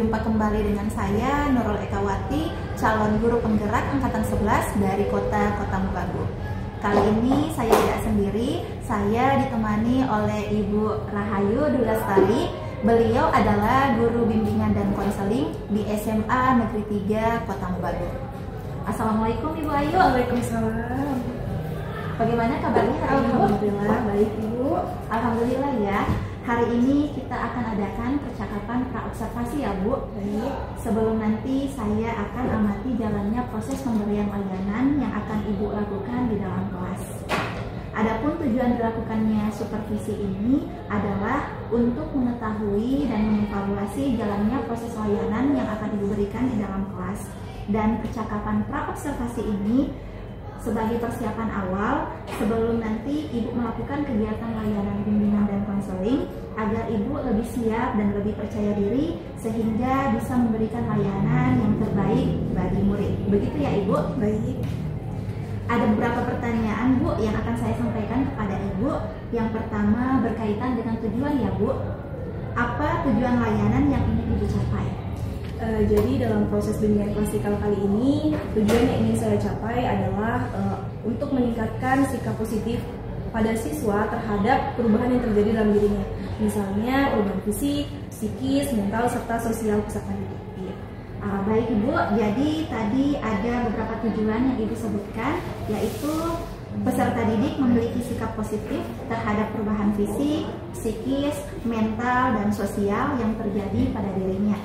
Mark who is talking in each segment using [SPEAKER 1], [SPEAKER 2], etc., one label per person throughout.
[SPEAKER 1] Berjumpa kembali dengan saya Nurul Ekawati, calon guru penggerak angkatan 11 dari Kota Mobagu. Kali ini saya tidak sendiri, saya ditemani oleh Ibu Rahayu Dwi Lestari. Beliau adalah guru bimbingan dan konseling di SMA Negeri 3 Kota Mobagu. Assalamualaikum Ibu Ayu.
[SPEAKER 2] Waalaikumsalam.
[SPEAKER 1] Bagaimana kabarnya hari ini?
[SPEAKER 2] Alhamdulillah baik Ibu.
[SPEAKER 1] Alhamdulillah ya. Hari ini kita akan adakan percakapan praobservasi ya Bu.
[SPEAKER 2] Baik.
[SPEAKER 1] Sebelum nanti saya akan amati jalannya proses pemberian layanan yang akan Ibu lakukan di dalam kelas. Adapun tujuan dilakukannya supervisi ini adalah untuk mengetahui dan mengevaluasi jalannya proses layanan yang akan Ibu berikan di dalam kelas. Dan percakapan praobservasi ini sebagai persiapan awal sebelum nanti Ibu melakukan kegiatan layanan bimbingan dan konseling agar Ibu lebih siap dan lebih percaya diri sehingga bisa memberikan layanan yang terbaik bagi murid. Begitu ya Ibu?
[SPEAKER 2] Baik.
[SPEAKER 1] Ada beberapa pertanyaan Bu yang akan saya sampaikan kepada Ibu. Yang pertama berkaitan dengan tujuan ya Bu. Apa tujuan layanan yang ingin Ibu capai?
[SPEAKER 2] Jadi dalam proses bimbingan klasikal kali ini, tujuan yang ingin saya capai adalah untuk meningkatkan sikap positif pada siswa terhadap perubahan yang terjadi dalam dirinya. Misalnya perubahan fisik, psikis, mental, serta sosial peserta didik.
[SPEAKER 1] Baik Ibu, jadi tadi ada beberapa tujuan yang Ibu sebutkan, yaitu peserta didik memiliki sikap positif terhadap perubahan fisik, psikis, mental, dan sosial yang terjadi pada dirinya.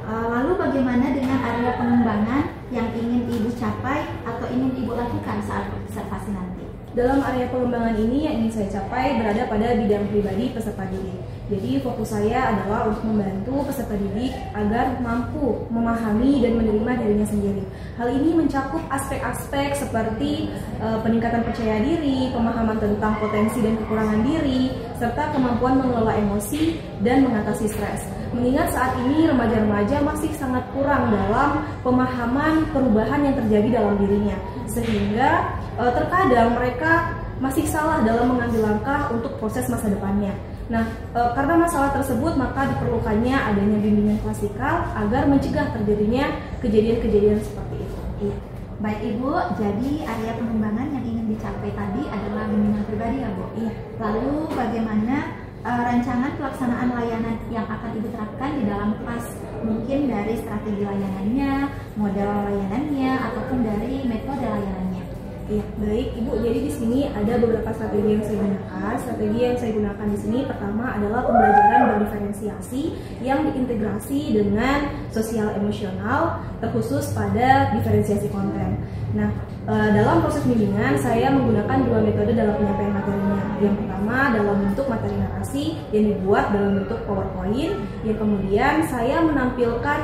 [SPEAKER 1] Lalu bagaimana dengan area pengembangan yang ingin Ibu capai atau ingin Ibu lakukan saat observasi nanti?
[SPEAKER 2] Dalam area pengembangan ini yang ingin saya capai berada pada bidang pribadi peserta didik. Jadi fokus saya adalah untuk membantu peserta didik agar mampu memahami dan menerima dirinya sendiri. Hal ini mencakup aspek-aspek seperti peningkatan percaya diri, pemahaman tentang potensi dan kekurangan diri, serta kemampuan mengelola emosi dan mengatasi stres. Mengingat saat ini remaja-remaja masih sangat kurang dalam pemahaman perubahan yang terjadi dalam dirinya, sehingga terkadang mereka masih salah dalam mengambil langkah untuk proses masa depannya. Nah, karena masalah tersebut maka diperlukannya adanya bimbingan klasikal agar mencegah terjadinya kejadian-kejadian seperti itu.
[SPEAKER 1] Iya. Baik Ibu, jadi area pengembangan yang ingin dicapai tadi adalah bimbingan pribadi ya Bu?
[SPEAKER 2] Iya.
[SPEAKER 1] Lalu bagaimana rancangan pelaksanaan layanan yang akan Ibu terapkan di dalam kelas? Mungkin dari strategi layanannya, model layanannya, ataupun dari metode layanannya.
[SPEAKER 2] Iya, baik Ibu. Jadi di sini ada beberapa strategi yang saya gunakan. Strategi yang saya gunakan di sini pertama adalah pembelajaran berdiferensiasi yang diintegrasi dengan sosial emosional terkhusus pada diferensiasi konten. Nah, dalam proses bimbingan saya menggunakan dua metode dalam penyampaian materinya. Yang pertama dalam bentuk materi narasi yang dibuat dalam bentuk PowerPoint. Yang kemudian saya menampilkan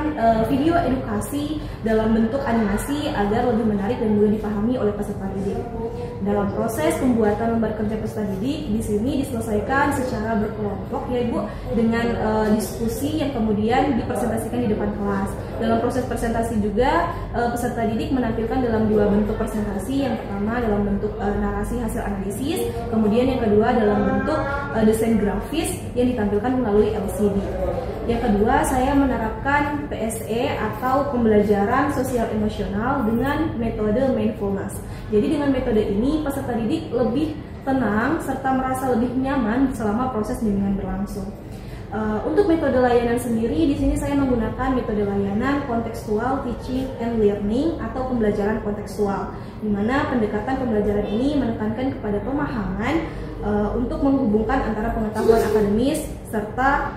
[SPEAKER 2] video edukasi dalam bentuk animasi agar lebih menarik dan mudah dipahami oleh peserta didik. Dalam proses pembuatan lembar kerja peserta didik di sini diselesaikan secara berkelompok ya Ibu, dengan diskusi yang kemudian dipresentasikan di depan kelas. Dalam proses presentasi juga peserta didik menampilkan dalam dua bentuk presentasi. Yang pertama dalam bentuk narasi hasil analisis, kemudian yang kedua dalam bentuk desain grafis yang ditampilkan melalui LCD. Yang kedua, saya menerapkan PSE atau pembelajaran sosial emosional dengan metode mindfulness. Jadi dengan metode ini peserta didik lebih tenang serta merasa lebih nyaman selama proses bimbingan berlangsung. Untuk metode layanan sendiri, di sini saya menggunakan metode layanan kontekstual teaching and learning atau pembelajaran kontekstual, di mana pendekatan pembelajaran ini menekankan kepada pemahaman untuk menghubungkan antara pengetahuan akademis serta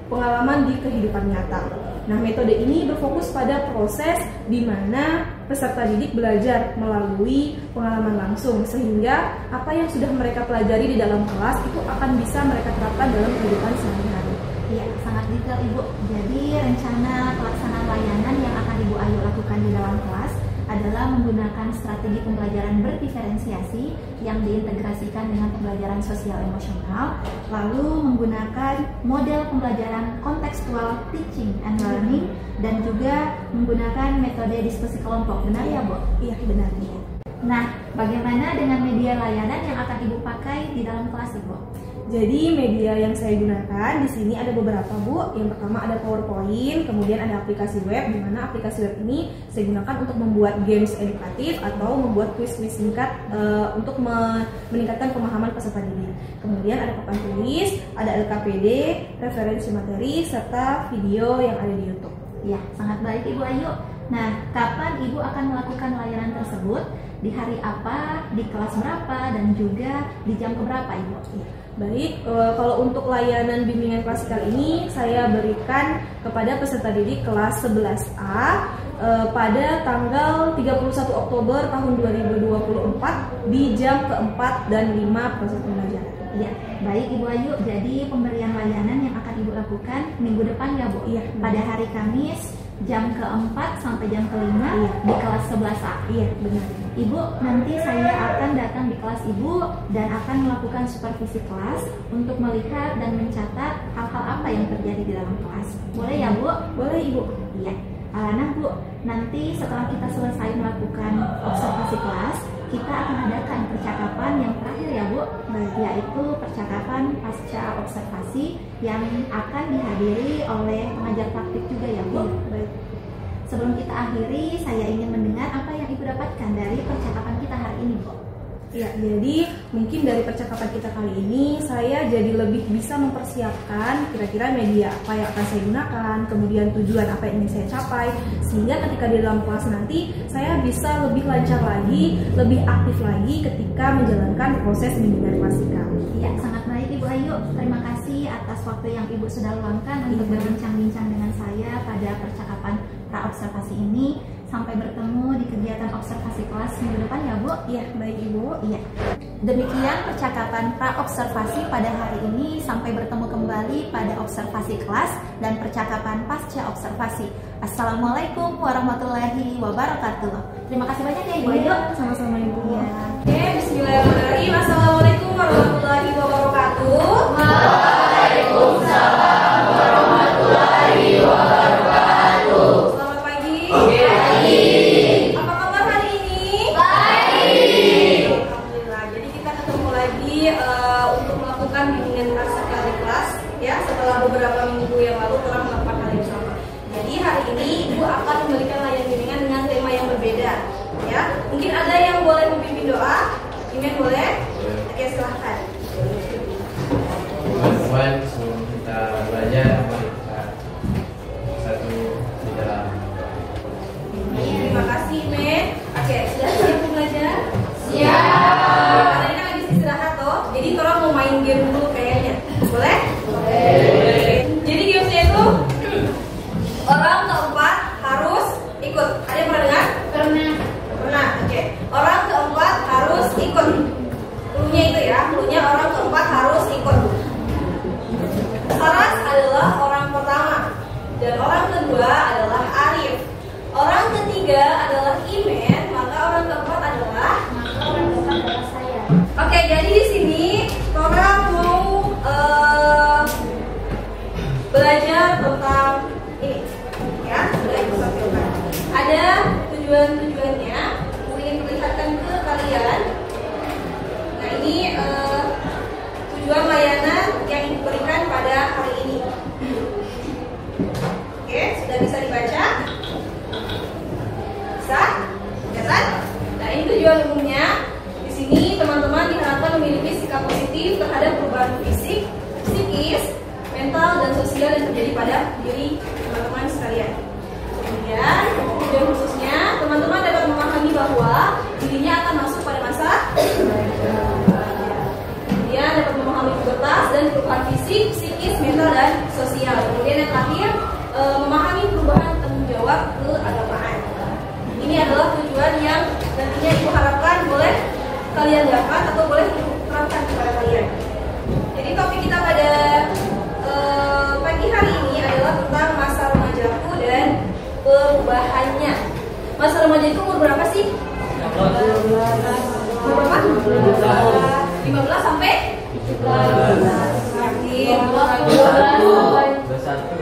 [SPEAKER 2] pengalaman di kehidupan nyata. Nah, metode ini berfokus pada proses di mana peserta didik belajar melalui pengalaman langsung, sehingga apa yang sudah mereka pelajari di dalam kelas itu akan bisa mereka terapkan dalam kehidupan sehari-hari.
[SPEAKER 1] Iya, sangat detail Ibu. Jadi rencana pelaksanaan layanan yang akan Ibu Ayu lakukan di dalam kelas adalah menggunakan strategi pembelajaran berdiferensiasi yang diintegrasikan dengan pembelajaran sosial emosional, lalu menggunakan model pembelajaran kontekstual teaching and learning, dan juga menggunakan metode diskusi kelompok. Benar ya Bu?
[SPEAKER 2] Iya, benar.
[SPEAKER 1] Nah, bagaimana dengan media layanan yang akan Ibu pakai di dalam kelas Ibu?
[SPEAKER 2] Jadi media yang saya gunakan di sini ada beberapa, Bu. Yang pertama ada PowerPoint, kemudian ada aplikasi web, di mana aplikasi web ini saya gunakan untuk membuat games edukatif atau membuat kuis-kuis singkat untuk meningkatkan pemahaman peserta didik. Kemudian ada papan tulis, ada LKPD, referensi materi, serta video yang ada di YouTube.
[SPEAKER 1] Ya, sangat baik Ibu Ayu. Nah, kapan Ibu akan melakukan layanan tersebut? Di hari apa, di kelas berapa, dan juga di jam keberapa Ibu?
[SPEAKER 2] Baik, kalau untuk layanan bimbingan klasikal ini saya berikan kepada peserta didik kelas 11A pada tanggal 31 Oktober tahun 2024 di jam keempat dan 5 proses pembelajaran.
[SPEAKER 1] Ya, baik Ibu Ayu. Jadi pemberian layanan yang akan Ibu lakukan minggu depan ya Bu?
[SPEAKER 2] Iya.
[SPEAKER 1] Pada hari Kamis jam ke-4 sampai jam ke-5
[SPEAKER 2] iya.
[SPEAKER 1] Di kelas 11A.
[SPEAKER 2] Iya, benar.
[SPEAKER 1] Ibu, nanti saya akan datang di kelas Ibu dan akan melakukan supervisi kelas untuk melihat dan mencatat hal-hal apa yang terjadi di dalam kelas. Boleh ya Bu?
[SPEAKER 2] Boleh Ibu.
[SPEAKER 1] Iya. Nah Bu, nanti setelah kita selesai melakukan observasi kelas, kita akan adakan percakapan yang terakhir ya Bu, yaitu percakapan pasca observasi yang akan dihadiri oleh pengajar praktik juga ya Bu.
[SPEAKER 2] Baik.
[SPEAKER 1] Sebelum kita akhiri, saya ingin mendengar apa yang Ibu dapatkan dari percakapan kita hari ini Bu.
[SPEAKER 2] Ya, jadi mungkin dari percakapan kita kali ini saya jadi lebih bisa mempersiapkan kira-kira media apa yang akan saya gunakan, kemudian tujuan apa yang ingin saya capai, sehingga ketika di dalam kelas nanti saya bisa lebih lancar lagi, lebih aktif lagi ketika menjalankan proses bimbingan klasikal.
[SPEAKER 1] Ya, sangat baik Ibu Ayu. Terima kasih atas waktu yang Ibu sudah luangkan untuk berbincang-bincang dengan saya pada percakapan pra-observasi ini. Sampai bertemu di kegiatan observasi kelas minggu depan ya Bu.
[SPEAKER 2] Iya, baik Ibu.
[SPEAKER 1] Iya. Demikian percakapan pra-observasi pada hari ini. Sampai bertemu kembali pada observasi kelas dan percakapan pasca observasi. Assalamualaikum warahmatullahi wabarakatuh. Terima kasih banyak ya Ibu Ayu.
[SPEAKER 2] Sama-sama Ibu.
[SPEAKER 1] Ya.
[SPEAKER 2] Oke, bismillahirrahmanirrahim. Assalamualaikum warahmatullahi wabarakatuh.
[SPEAKER 3] Waalaikumsalam warahmatullahi wabarakatuh.
[SPEAKER 2] Selamat pagi.
[SPEAKER 3] Baik.
[SPEAKER 2] Apa kabar hari ini?
[SPEAKER 3] Baik.
[SPEAKER 2] Alhamdulillah. Jadi kita ketemu lagi untuk melakukan bimbingan klasikal di kelas ya, setelah beberapa minggu yang lalu telah melakukan hal yang sama. Jadi hari ini Ibu akan memberikan layanan bimbingan dengan tema yang berbeda ya. Mungkin ada yang boleh membimbing doa. Imen boleh? Oke, silahkan.
[SPEAKER 4] Teman-teman, sebelum kita belajar, mari kita satu di dalam.
[SPEAKER 2] Terima kasih, Men. Oke, sudah siap belajar?
[SPEAKER 3] Siap.
[SPEAKER 2] Karena ini kan habis istirahat toh, jadi orang mau main game dulu kayaknya. Boleh?
[SPEAKER 3] Boleh.
[SPEAKER 2] Jadi gamesnya itu orang keempat harus ikut. Ada yang pernah dengar?
[SPEAKER 3] Pernah.
[SPEAKER 2] Pernah. Oke. Orang keempat harus ikut. Cluenya itu ya, cluenya orang keempat harus ikut. Saras adalah orang pertama dan orang kedua adalah Arif. Orang ketiga adalah Imen, maka orang keempat adalah
[SPEAKER 1] saya.
[SPEAKER 2] Oke, jadi di sini orang mau belajar tentang ini, ya, sudah Ibu tampilkan. Ada tujuannya, Ibu ingin perlihatkan ke kalian. Nah, ini tujuan layanan yang Ibu berikan pada hari ini. Oke, sudah bisa dibaca? Bisa? Kelihatan? Nah, ini tujuan umumnya. Di sini teman-teman diharapkan memiliki sikap positif terhadap perubahan fisik, psikis, mental, dan sosial yang terjadi pada diri teman-teman sekalian. Kemudian, tujuan khususnya, teman-teman dapat memahami bahwa dirinya akan masuk pada masa kemudian dapat memahami pubertas dan perubahan fisik, psikis, mental, dan sosial. Kemudian yang terakhir, memahami perubahan tanggung jawab keagamaan. Ini adalah tujuan yang nantinya Ibu harapkan boleh kalian dapat atau boleh Ibu terapkan kepada kalian. Jadi topik kita pada pagi hari ini adalah tentang masa remajaku dan perubahannya. Masa remaja itu umur berapa sih? Umur berapa? 15 sampai 17. Yakin?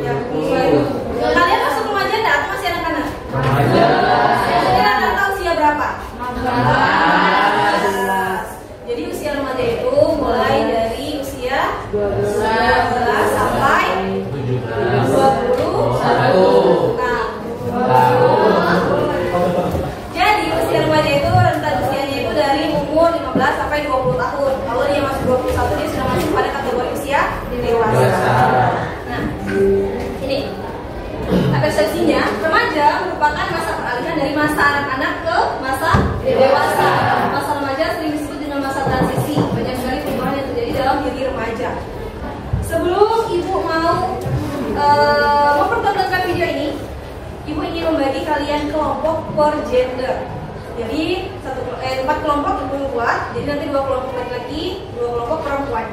[SPEAKER 2] Yakin? Kalian masuk remaja enggak atau masih anak-anak? Kalian rata-rata usia berapa? 15. Jadi usia remaja itu mulai dari usia merupakan masa peralihan dari masa anak-anak ke masa dewasa. Masa remaja sering disebut dengan masa transisi. Banyak sekali perubahan yang terjadi dalam diri remaja. Sebelum ibu mau mempertontonkan video ini, ibu ingin membagi kalian kelompok per gender. Jadi 4 kelompok ibu buat. Jadi nanti 2 kelompok laki-laki, 2 kelompok perempuan.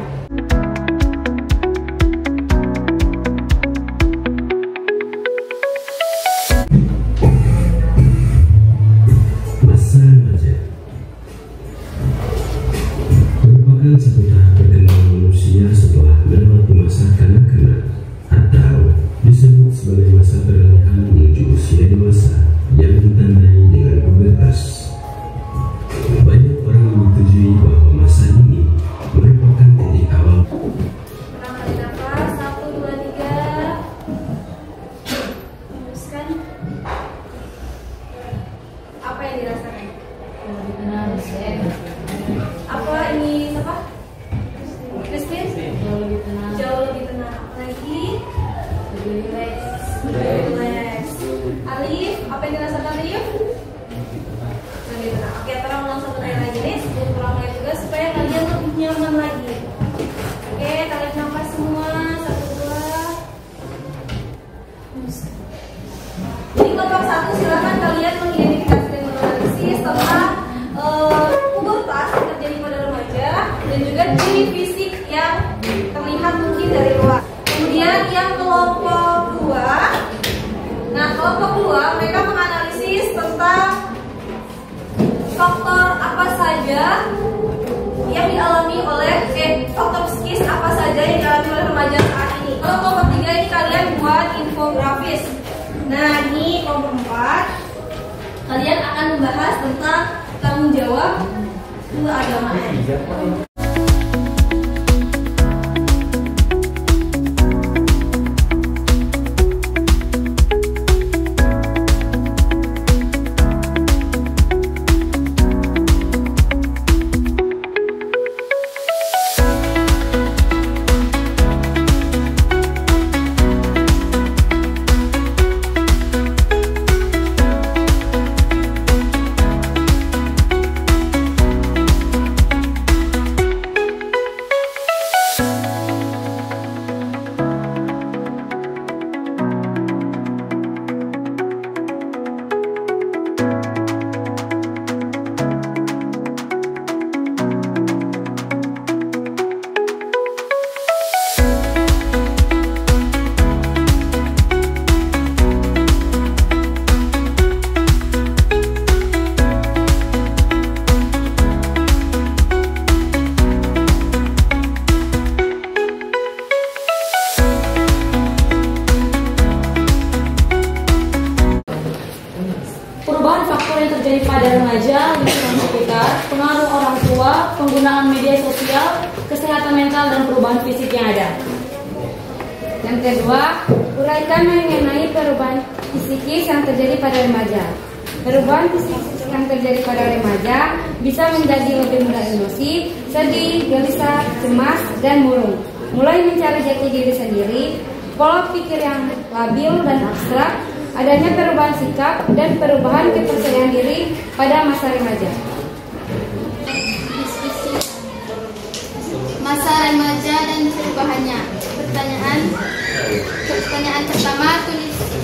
[SPEAKER 5] Masa remaja merupakan satu tahap perkembangan manusia setelah melewati masa kanak-kanak atau disebut sebagai masa peralihan menuju usia dewasa yang ditandai dengan pubertas. Banyak orang menyetujui bahwa masa ini merupakan titik awal.
[SPEAKER 2] Pertama kali nafas, 1, 2, 3. Hembuskan. Apa yang dirasakan? Apa ini siapa? Christine? Jauh lebih tenang. Apa lagi? Relax. Alif, apa yang dirasakan Alif? Lebih tenang. Oke, tolong ulang satu kali lagi nih. Sebelum pulang lagi juga supaya kalian lebih nyaman lagi. Oke, tarik nafas semua. 1, 2. Jadi kelompok 1 silakan kalian mengidentifikasi dan menganalisis tentang pubertas yang terjadi pada remaja dan juga ciri fisik yang terlihat mungkin dari luar. Kemudian yang kelompok 2, nah kelompok 2 mereka menganalisis tentang faktor apa saja yang dialami oleh faktor psikis apa saja yang dialami oleh remaja saat ini. Kalau kelompok 3 ini kalian buat infografis. Nah ini kelompok 4 kalian akan membahas tentang tanggung jawab keagamaan.
[SPEAKER 6] Perubahan faktor yang terjadi pada remaja, lingkungan sekitar, pengaruh orang tua, penggunaan media sosial, kesehatan mental, dan perubahan fisik yang ada.
[SPEAKER 7] Yang kedua, uraikan mengenai perubahan psikis yang terjadi pada remaja. Perubahan psikis yang terjadi pada remaja bisa menjadi lebih mudah emosi, sedih, gelisah, cemas, dan murung. Mulai mencari jati diri sendiri, pola pikir yang labil dan abstrak, adanya perubahan sikap dan perubahan kepercayaan diri pada masa remaja.
[SPEAKER 8] Masa remaja dan perubahannya. Pertanyaan pertama,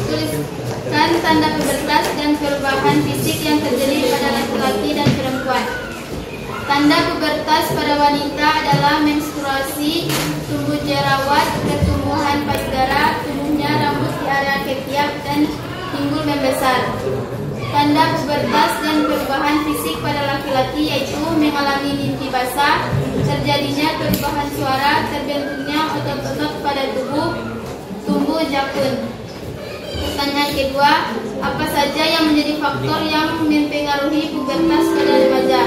[SPEAKER 8] tuliskan tanda pubertas dan perubahan fisik yang terjadi pada laki-laki dan perempuan. Tanda pubertas pada wanita adalah menstruasi, tumbuh jerawat, pertumbuhan payudara, tumbuhnya rambut di area ketiak, dan timbul membesar. Tanda pubertas dan perubahan fisik pada laki-laki yaitu mengalami mimpi basah, terjadinya perubahan suara, terbentuknya otot-otot pada tubuh, tumbuh jakun. Pertanyaan kedua, apa saja yang menjadi faktor yang mempengaruhi pubertas pada remaja?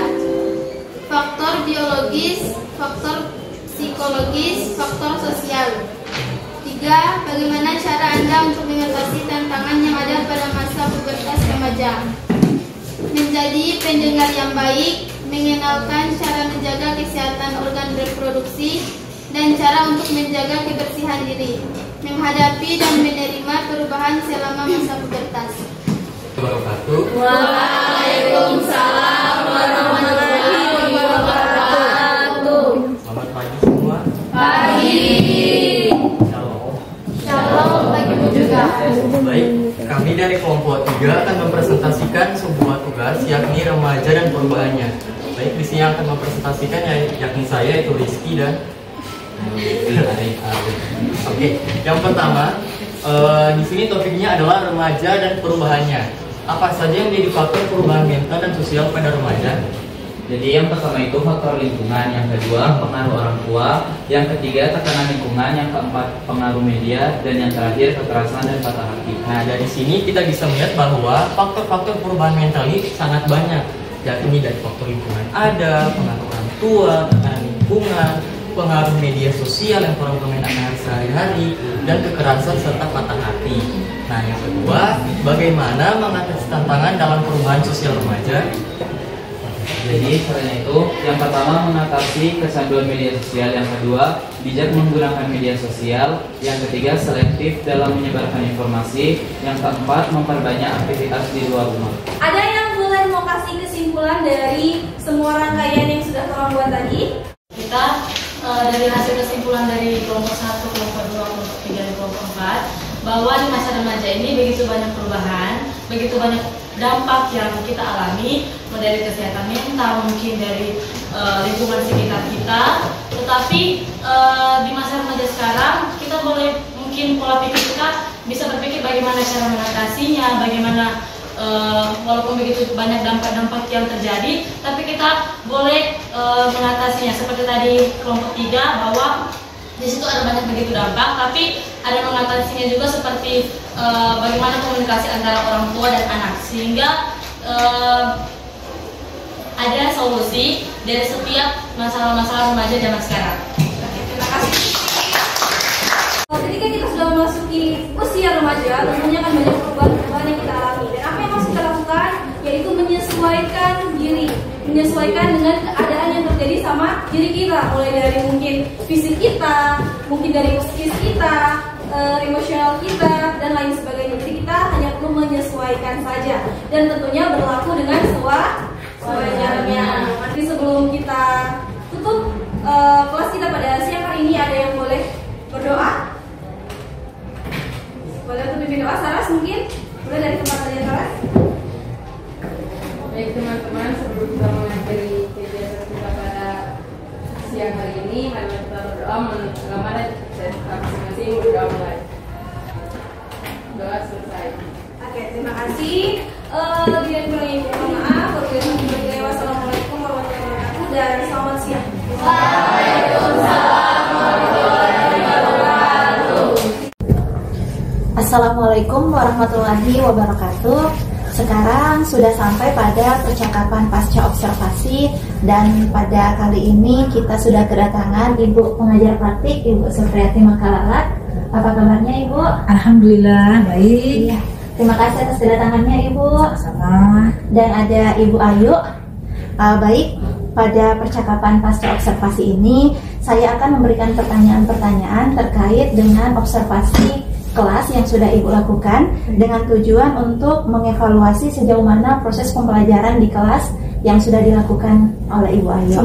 [SPEAKER 8] Faktor biologis, faktor psikologis, faktor sosial. 3. Bagaimana cara Anda untuk mengatasi tantangan yang ada pada masa pubertas remaja? Menjadi pendengar yang baik, mengenalkan cara menjaga kesehatan organ reproduksi, dan cara untuk menjaga kebersihan diri, menghadapi dan menerima perubahan selama masa pubertas.
[SPEAKER 4] wabarakatuh.
[SPEAKER 3] Waalaikumsalam warahmatullahi wabarakatuh.
[SPEAKER 4] Selamat pagi semua.
[SPEAKER 3] Pagi.
[SPEAKER 4] Shalom.
[SPEAKER 3] Shalom bagimu juga.
[SPEAKER 4] Baik, kami dari kelompok 3 akan mempresentasikan sebuah tugas yakni remaja dan perubahannya. Baik, di sini yang akan mempresentasikan yakni saya, itu Rizky dan Oke, yang pertama di sini topiknya adalah remaja dan perubahannya. Apa saja yang menjadi faktor perubahan mental dan sosial pada remaja?
[SPEAKER 9] Jadi yang pertama itu faktor lingkungan, yang kedua pengaruh orang tua, yang ketiga tekanan lingkungan, yang keempat pengaruh media, dan yang terakhir kekerasan dan patah hati.
[SPEAKER 4] Nah, dari sini kita bisa melihat bahwa faktor-faktor perubahan mental ini sangat banyak, yakni dari faktor lingkungan ada, pengaruh orang tua, tekanan lingkungan, pengaruh media sosial yang kurang permainan sehari-hari, dan kekerasan serta patah hati. Nah, yang kedua, bagaimana mengatasi tantangan dalam perubahan sosial remaja?
[SPEAKER 9] Jadi caranya itu, yang pertama mengatasi kecanduan media sosial, yang kedua bijak menggunakan media sosial, yang ketiga selektif dalam menyebarkan informasi, yang keempat memperbanyak aktivitas di luar rumah.
[SPEAKER 2] Ada yang boleh mau kasih kesimpulan dari semua rangkaian yang sudah tolong buat tadi?
[SPEAKER 6] Kita dari hasil kesimpulan dari kelompok 1, kelompok 2, kelompok 3, dan kelompok 4 bahwa di masa remaja ini begitu banyak perubahan, begitu banyak dampak yang kita alami, dari kesehatan mental, mungkin dari lingkungan sekitar kita. Tetapi di masa remaja sekarang kita boleh, mungkin pola pikir kita bisa berpikir bagaimana cara mengatasinya, bagaimana walaupun begitu banyak dampak-dampak yang terjadi, tapi kita boleh mengatasinya. Seperti tadi kelompok 3 bahwa di situ ada banyak begitu dampak, tapi ada mengatasinya juga seperti bagaimana komunikasi antara orang tua dan anak, sehingga ada solusi dari setiap masalah-masalah remaja zaman sekarang.
[SPEAKER 2] Terima kasih. Ketika kita sudah memasuki usia remaja, tentunya akan banyak perubahan-perubahan yang kita alami. Dan apa yang harus kita lakukan? Yaitu menyesuaikan diri, menyesuaikan dengan keadaan yang terjadi sama diri kita, mulai dari mungkin fisik kita, mungkin dari psikis kita, emosional kita, dan lain sebagainya. Jadi kita hanya perlu menyesuaikan saja, dan tentunya berlaku dengan sewajarnya. Nanti sebelum kita tutup kelas kita pada siang hari ini, ada yang boleh berdoa? Boleh untuk pimpin doa, Saras mungkin? Boleh dari tempat kalian, Saras?
[SPEAKER 7] Baik teman-teman, sebelum kita mengakhiri kegiatan kita pada siang hari ini, mari kita berdoa menurut agama dan masing-masing berdoa mulai. Doa selesai.
[SPEAKER 2] Oke, terima kasih. Bila kurangnya mohon maaf. Wassalamualaikum warahmatullahi wabarakatuh dan selamat siang.
[SPEAKER 3] Waalaikumsalam warahmatullahi wabarakatuh.
[SPEAKER 1] Assalamualaikum warahmatullahi wabarakatuh. Sekarang sudah sampai pada percakapan pasca observasi, dan pada kali ini kita sudah kedatangan Ibu pengajar praktik, Ibu Supriyati Makalalat. Apa kabarnya Ibu?
[SPEAKER 10] Alhamdulillah baik.
[SPEAKER 1] Iya. Terima kasih atas kedatangannya Ibu.
[SPEAKER 10] Sama.
[SPEAKER 1] Dan ada Ibu Ayu. Baik, pada percakapan pasca observasi ini saya akan memberikan pertanyaan-pertanyaan terkait dengan observasi kelas yang sudah Ibu lakukan, dengan tujuan untuk mengevaluasi sejauh mana proses pembelajaran di kelas yang sudah dilakukan oleh Ibu Ayu.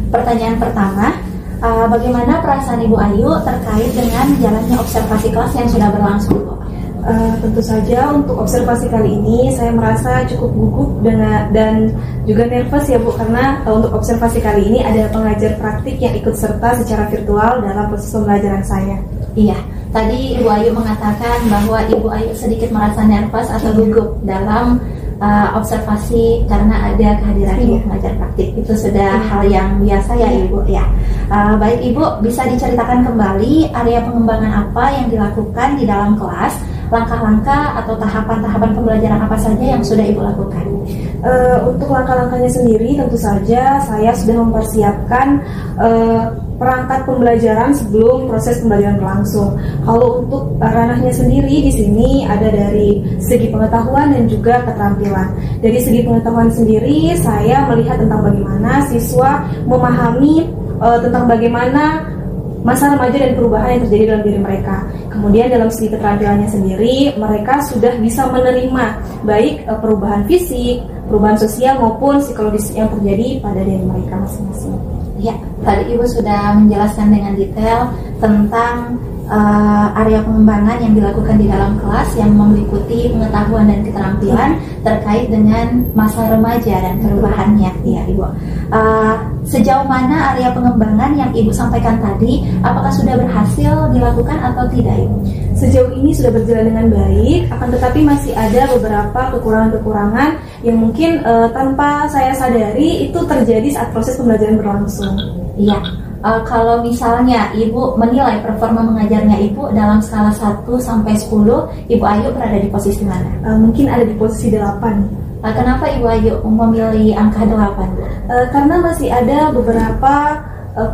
[SPEAKER 1] Pertanyaan pertama, bagaimana perasaan Ibu Ayu terkait dengan jalannya observasi kelas yang sudah berlangsung, Bu?
[SPEAKER 2] Tentu saja untuk observasi kali ini saya merasa cukup gugup dan juga nervous ya Bu, karena untuk observasi kali ini ada pengajar praktik yang ikut serta secara virtual dalam proses pembelajaran saya.
[SPEAKER 1] Iya, tadi Ibu Ayu mengatakan bahwa Ibu Ayu sedikit merasa nervous atau gugup dalam observasi karena ada kehadiran Ibu pengajar praktik. Itu sudah hal yang biasa ya Ibu ya. Baik Ibu, bisa diceritakan kembali area pengembangan apa yang dilakukan di dalam kelas, langkah-langkah atau tahapan-tahapan pembelajaran apa saja yang sudah Ibu lakukan?
[SPEAKER 2] Untuk langkah-langkahnya sendiri tentu saja saya sudah mempersiapkan perangkat pembelajaran sebelum proses pembelajaran berlangsung. Kalau untuk ranahnya sendiri di sini ada dari segi pengetahuan dan juga keterampilan. Dari segi pengetahuan sendiri saya melihat tentang bagaimana siswa memahami tentang bagaimana masa remaja dan perubahan yang terjadi dalam diri mereka. Kemudian dalam segi keterampilannya sendiri, mereka sudah bisa menerima baik perubahan fisik, perubahan sosial maupun psikologis yang terjadi pada diri mereka masing-masing.
[SPEAKER 1] Ya, tadi Ibu sudah menjelaskan dengan detail tentang area pengembangan yang dilakukan di dalam kelas yang meliputi pengetahuan dan keterampilan terkait dengan masa remaja dan perubahannya, ya Ibu. Sejauh mana area pengembangan yang Ibu sampaikan tadi, apakah sudah berhasil dilakukan atau tidak, Ibu?
[SPEAKER 2] Sejauh ini sudah berjalan dengan baik, akan tetapi masih ada beberapa kekurangan-kekurangan yang mungkin tanpa saya sadari itu terjadi saat proses pembelajaran berlangsung.
[SPEAKER 1] Iya. Kalau misalnya Ibu menilai performa mengajarnya Ibu dalam skala 1 sampai 10, Ibu Ayu berada di posisi mana?
[SPEAKER 2] Mungkin ada di posisi 8.
[SPEAKER 1] Kenapa Ibu Ayu memilih angka 8?
[SPEAKER 2] Karena masih ada beberapa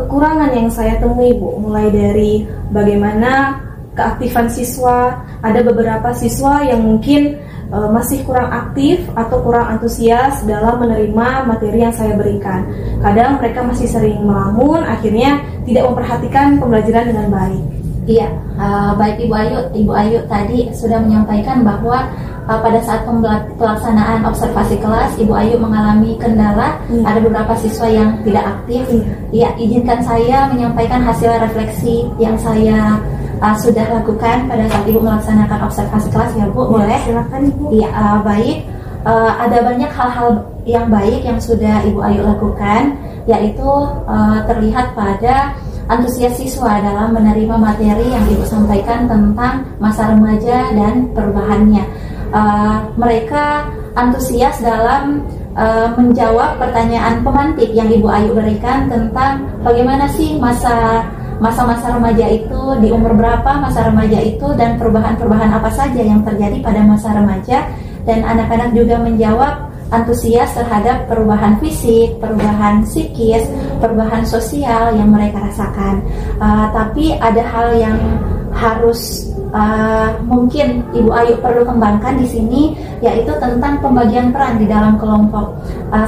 [SPEAKER 2] kekurangan yang saya temui, Bu. Mulai dari bagaimana keaktifan siswa, ada beberapa siswa yang mungkin masih kurang aktif atau kurang antusias dalam menerima materi yang saya berikan. Kadang mereka masih sering melamun, akhirnya tidak memperhatikan pembelajaran dengan baik.
[SPEAKER 1] Iya, baik Ibu Ayu tadi sudah menyampaikan bahwa pada saat pelaksanaan observasi kelas, Ibu Ayu mengalami kendala, ada beberapa siswa yang tidak aktif. Iya, izinkan saya menyampaikan hasil refleksi yang saya sudah lakukan pada saat Ibu melaksanakan observasi kelas, ya Bu, boleh?
[SPEAKER 2] Silakan Ibu.
[SPEAKER 1] Iya, baik. Ada banyak hal-hal yang baik yang sudah Ibu Ayu lakukan, yaitu terlihat pada antusias siswa dalam menerima materi yang Ibu sampaikan tentang masa remaja dan perubahannya. Mereka antusias dalam menjawab pertanyaan pemantik yang Ibu Ayu berikan tentang bagaimana sih masa-masa remaja itu, di umur berapa masa remaja itu, dan perubahan-perubahan apa saja yang terjadi pada masa remaja. Dan anak-anak juga menjawab antusias terhadap perubahan fisik, perubahan psikis, perubahan sosial yang mereka rasakan. Tapi ada hal yang harus mungkin Ibu Ayu perlu kembangkan di sini, yaitu tentang pembagian peran di dalam kelompok.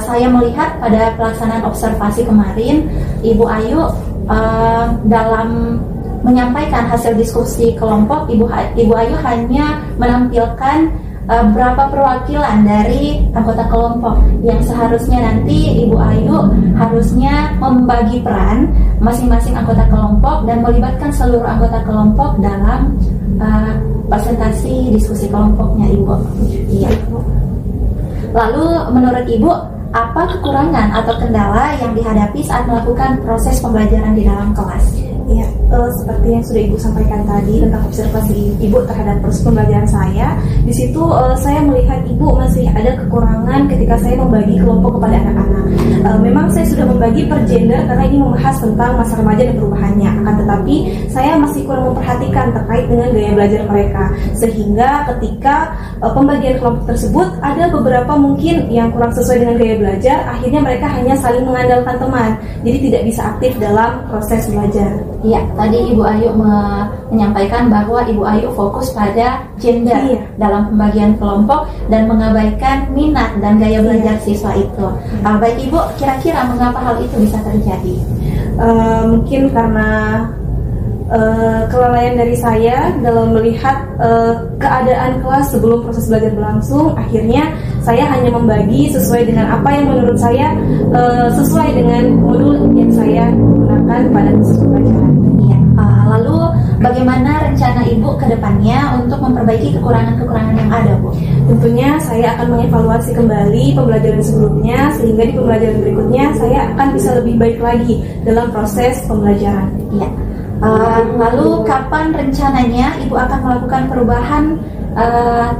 [SPEAKER 1] Saya melihat pada pelaksanaan observasi kemarin, Ibu Ayu dalam menyampaikan hasil diskusi kelompok, Ibu Ayu hanya menampilkan berapa perwakilan dari anggota kelompok, yang seharusnya nanti Ibu Ayu harusnya membagi peran masing-masing anggota kelompok dan melibatkan seluruh anggota kelompok dalam presentasi diskusi kelompoknya, Ibu. Iya. Lalu menurut Ibu, apa kekurangan atau kendala yang dihadapi saat melakukan proses pembelajaran di dalam kelas?
[SPEAKER 2] Ya, seperti yang sudah Ibu sampaikan tadi tentang observasi Ibu terhadap proses pembelajaran saya, di situ saya melihat Ibu masih ada kekurangan ketika saya membagi kelompok kepada anak-anak. Memang saya sudah membagi per gender karena ini membahas tentang masa remaja dan perubahannya. Akan tetapi saya masih kurang memperhatikan terkait dengan gaya belajar mereka, sehingga ketika pembagian kelompok tersebut ada beberapa mungkin yang kurang sesuai dengan gaya belajar, akhirnya mereka hanya saling mengandalkan teman, jadi tidak bisa aktif dalam proses belajar.
[SPEAKER 1] Iya, tadi Ibu Ayu menyampaikan bahwa Ibu Ayu fokus pada gender dalam pembagian kelompok dan mengabaikan minat dan gaya belajar siswa itu. Baik Ibu, kira-kira mengapa hal itu bisa terjadi?
[SPEAKER 2] Mungkin karena kelalaian dari saya dalam melihat keadaan kelas sebelum proses belajar berlangsung. Akhirnya saya hanya membagi sesuai dengan apa yang menurut saya sesuai dengan modul yang saya gunakan pada proses pembelajaran.
[SPEAKER 1] Iya. Lalu bagaimana rencana Ibu ke depannya untuk memperbaiki kekurangan-kekurangan yang ada, Bu?
[SPEAKER 2] Tentunya saya akan mengevaluasi kembali pembelajaran sebelumnya, sehingga di pembelajaran berikutnya saya akan bisa lebih baik lagi dalam proses pembelajaran.
[SPEAKER 1] Iya. Lalu kapan rencananya Ibu akan melakukan perubahan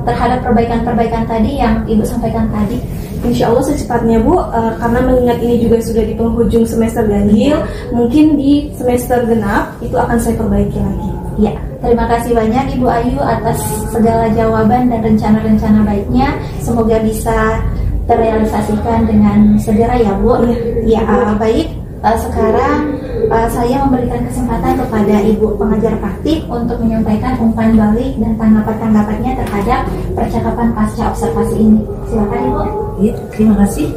[SPEAKER 1] terhadap perbaikan-perbaikan tadi yang Ibu sampaikan tadi?
[SPEAKER 2] Insya Allah secepatnya, Bu, karena mengingat ini juga sudah di penghujung semester ganjil, mungkin di semester genap itu akan saya perbaiki lagi.
[SPEAKER 1] Ya, terima kasih banyak Ibu Ayu atas segala jawaban dan rencana-rencana baiknya. Semoga bisa terrealisasikan dengan segera ya, Bu. Ya, baik. Sekarang saya memberikan kesempatan kepada Ibu pengajar praktik untuk menyampaikan umpan balik dan tanggapan-tanggapannya terhadap percakapan pasca observasi ini. Silakan Ibu.
[SPEAKER 10] Ya, terima kasih.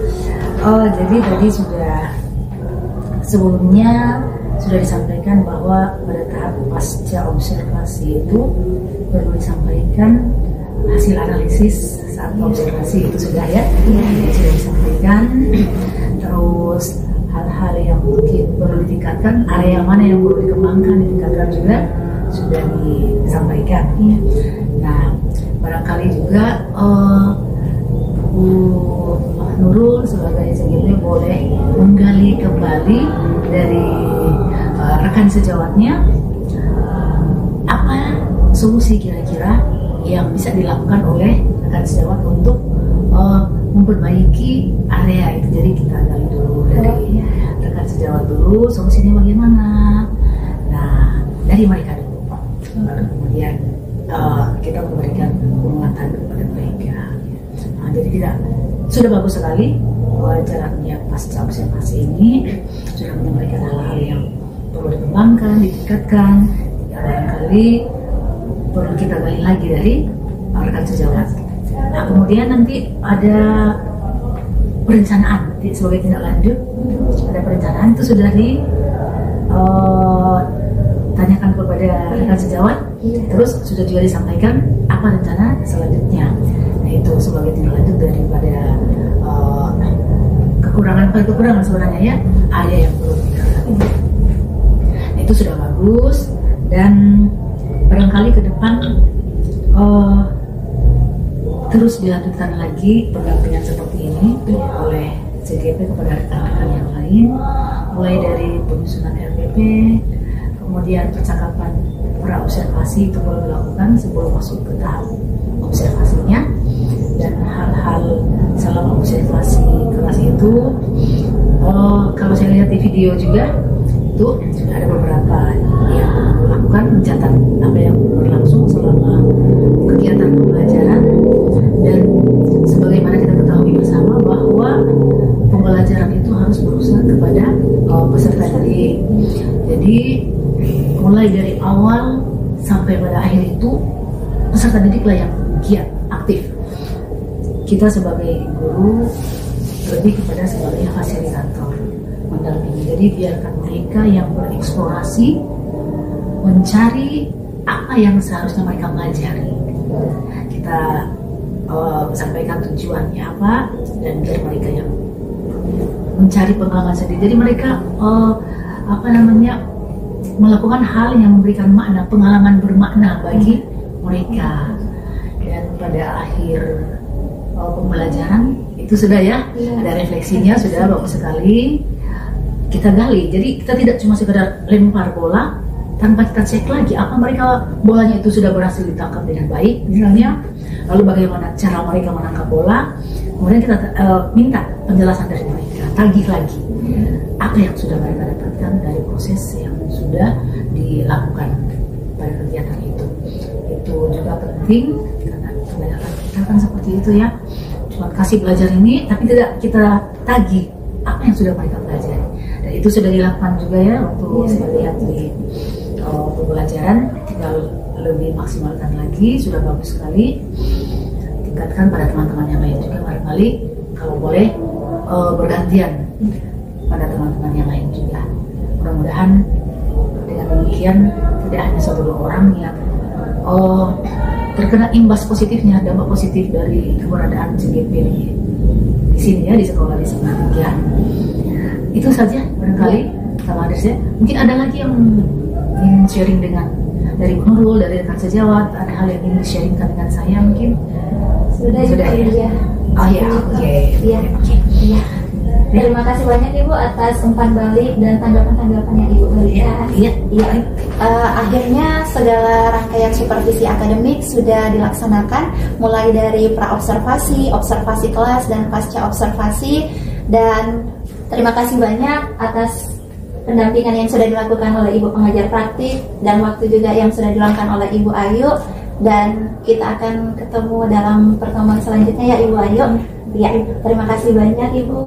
[SPEAKER 10] Jadi tadi sudah sebelumnya sudah disampaikan bahwa pada tahap pasca observasi itu perlu disampaikan hasil analisis saat observasi itu sudah ya, sudah disampaikan. Terus hal-hal yang mungkin perlu ditingkatkan, area mana yang perlu dikembangkan, ditingkatkan juga sudah disampaikan. Nah, barangkali juga Bu Nurul sebagai CGP boleh menggali kembali dari rekan sejawatnya apa solusi kira-kira yang bisa dilakukan oleh rekan sejawat untuk memperbaiki area itu. Jadi kita gali dulu dari rekan sejawat dulu solusinya bagaimana. Nah, dari mereka dulu, baru kemudian kita memberikan penguatan kepada mereka. Nah, jadi sudah bagus sekali jalannya pasca observasi ini sudah menyampaikan hal-hal yang perlu dikembangkan, ditingkatkan. Barangkali perlu kita gali lagi dari rekan sejawat. Nah, kemudian nanti ada perencanaan sebagai tindak lanjut. Ada perencanaan itu sudah ditanyakan kepada rekan sejawat, terus sudah juga disampaikan apa rencana selanjutnya. Nah, itu sebagai tindak lanjut daripada kekurangan sebenarnya ya, area yang perlu ditingkatkan. Nah, itu sudah bagus, dan barangkali ke depan terus dilanjutkan lagi pendampingan seperti ini oleh CGP kepada rekan-rekan yang lain, mulai dari penyusunan RPP, kemudian percakapan pra-observasi itu perlu dilakukan sebelum masuk ke tahap observasinya, dan hal-hal selama observasi kelas itu kalau saya lihat di video juga itu sudah ada beberapa yang melakukan mencatat apa yang berlangsung selama kegiatan pembelajaran. Dan sebagaimana kita ketahui bersama bahwa pembelajaran itu harus berusaha kepada peserta didik. Jadi mulai dari awal sampai pada akhir itu peserta didiklah yang giat, aktif. Kita sebagai guru lebih kepada sebagai fasilitator, mendampingi. Jadi biarkan mereka yang bereksplorasi, mencari apa yang seharusnya mereka pelajari. Kita sampaikan tujuannya apa, dan biar mereka yang mencari pengalaman sendiri. Jadi mereka melakukan hal yang memberikan makna, pengalaman bermakna bagi mereka. Dan pada akhir pembelajaran itu sudah ya, ada refleksinya, sudah bagus sekali. Kita gali, jadi kita tidak cuma sekedar lempar bola tanpa kita cek lagi apa mereka bolanya itu sudah berhasil ditangkap dengan baik misalnya, lalu bagaimana cara mereka menangkap bola. Kemudian kita minta penjelasan dari mereka, tagih lagi apa yang sudah mereka dapatkan dari proses yang sudah dilakukan pada kegiatan itu. Itu juga penting karena kebanyakan kita kan seperti itu ya, cuma kasih belajar ini tapi tidak kita tagih apa yang sudah mereka pelajari. Dan itu sudah dilakukan juga ya waktu saya lihat di pembelajaran, tinggal lebih maksimalkan lagi, sudah bagus sekali. Tingkatkan pada teman-teman yang lain juga, barangkali kalau boleh bergantian pada teman-teman yang lain juga. Mudah-mudahan dengan demikian tidak hanya 1-2 orang yang terkena imbas positifnya, dampak positif dari keberadaan CGP di sini ya, di sekolah di Semarang. Itu saja barangkali sama adresnya. Mungkin ada lagi yang ingin sharing dengan dari Nurul, dari rekan sejawat, ada hal yang ingin sharingkan dengan saya mungkin?
[SPEAKER 1] Sudah ya.
[SPEAKER 10] Oh ya, oke.
[SPEAKER 1] Iya. Terima kasih banyak Ibu atas umpan balik dan tanggapan-tanggapan yang Ibu berikan. Iya. Akhirnya segala rangkaian supervisi akademik sudah dilaksanakan, mulai dari pra-observasi, observasi kelas, dan pasca observasi. Dan terima kasih banyak atas pendampingan yang sudah dilakukan oleh Ibu pengajar praktik, dan waktu juga yang sudah dilakukan oleh Ibu Ayu. Dan kita akan ketemu dalam pertemuan selanjutnya ya Ibu Ayu. Ya, terima kasih banyak Ibu.